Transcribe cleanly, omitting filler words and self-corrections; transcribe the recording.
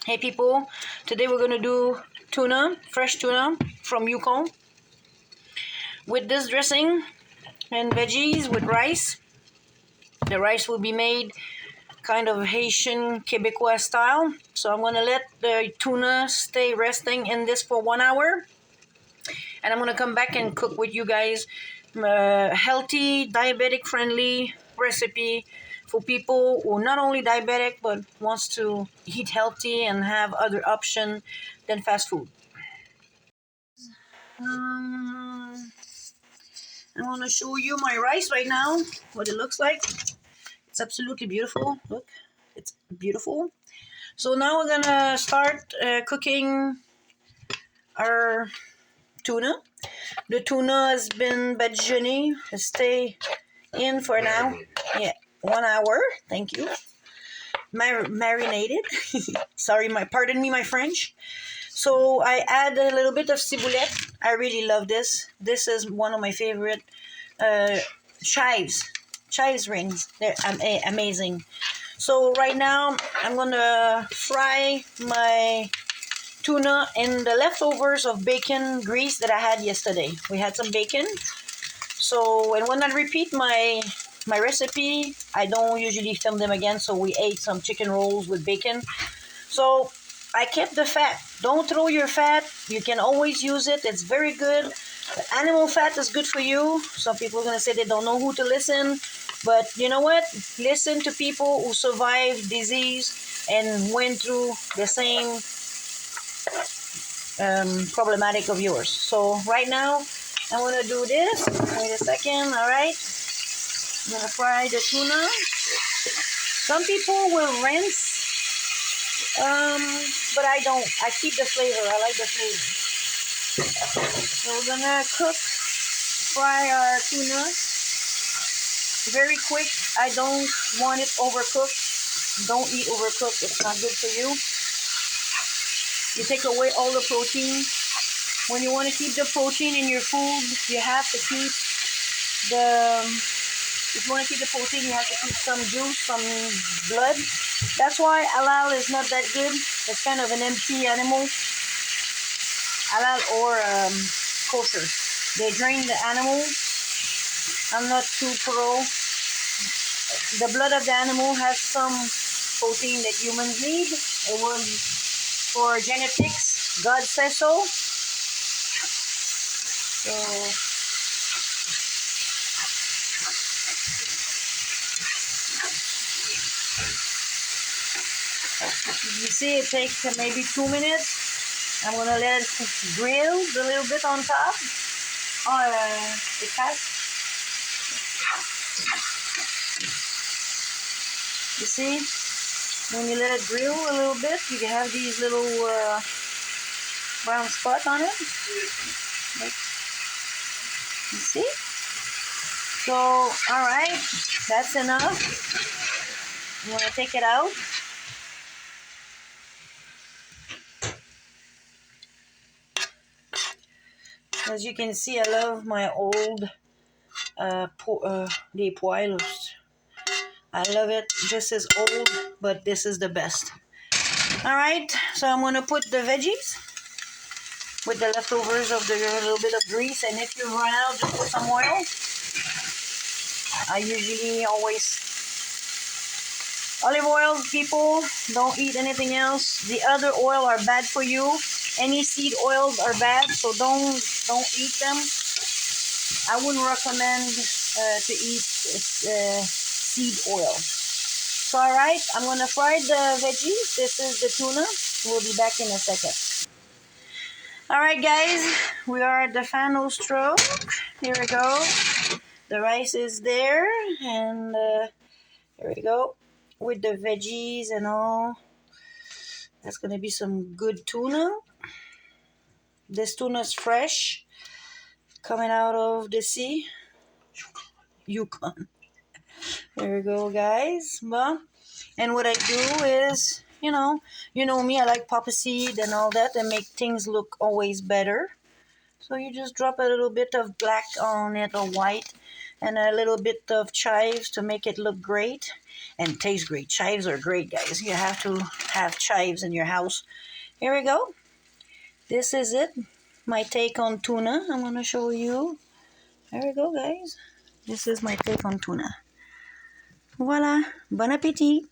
Hey people, today we're gonna do tuna, fresh tuna from Yukon with this dressing and veggies with rice. The rice will be made kind of Haitian Quebecois style. So I'm gonna let the tuna stay resting in this for 1 hour, and I'm gonna come back and cook with you guys healthy, diabetic friendly recipe for people who are not only diabetic but wants to eat healthy and have other option than fast food. I want to show you my rice right now, what it looks like. It's absolutely beautiful. Look, it's beautiful. So now we're gonna start cooking our tuna. The tuna has been badigeonné, stay in for now. Yeah, 1 hour. Thank you. Marinated. Sorry, pardon me, my French. So I add a little bit of ciboulette. I really love this. This is one of my favorite chives rings. They're amazing. So right now I'm gonna fry my tuna in the leftovers of bacon grease that I had yesterday. We had some bacon. So and when I repeat my recipe, I don't usually film them again. So we ate some chicken rolls with bacon. So I kept the fat. Don't throw your fat. You can always use it. It's very good. The animal fat is good for you. Some people are going to say they don't know who to listen. But you know what? Listen to people who survived disease and went through the same problematic of yours. So right now, I'm going to do this. Wait a second. All right. I'm going to fry the tuna. Some people will rinse. But I don't. I keep the flavor. I like the flavor. So we're gonna fry our tuna very quick. I don't want it overcooked. Don't eat overcooked. It's not good for you. You take away all the protein. When you want to keep the protein in your food, you have to keep if you want to keep the protein, you have to keep some juice, some blood. That's why halal is not that good. It's kind of an empty animal. Halal or kosher. They drain the animal. I'm not too pro. The blood of the animal has some protein that humans need. It was for genetics. God says so. So you see, it takes maybe 2 minutes. I'm gonna let it grill a little bit on top. It has. You see, when you let it grill a little bit, you can have these little brown spots on it. You see? So, all right, that's enough. I'm gonna take it out. As you can see, I love my old les poêles. I love it. This is old, but this is the best. All right, so I'm gonna put the veggies with the leftovers of the little bit of grease, and if you run out, just put some oil. I usually always olive oil. People don't eat anything else. The other oil are bad for you. Any seed oils are bad, so don't eat them. I wouldn't recommend to eat seed oil. So all right, I'm gonna fry the veggies. This is the tuna. We'll be back in a second. All right, guys, we are at the final stroke. Here we go. The rice is there, and here we go with the veggies and all. That's gonna be some good tuna. This tuna is fresh, coming out of the sea. Yukon. There we go, guys. Well, and what I do is, you know me, I like poppy seed and all that, and make things look always better. So you just drop a little bit of black on it or white. and a little bit of chives to make it look great and taste great. Chives are great, guys. You have to have chives in your house. Here we go. This is it. My take on tuna. I'm going to show you. There we go, guys. This is my take on tuna. Voila. Bon appetit.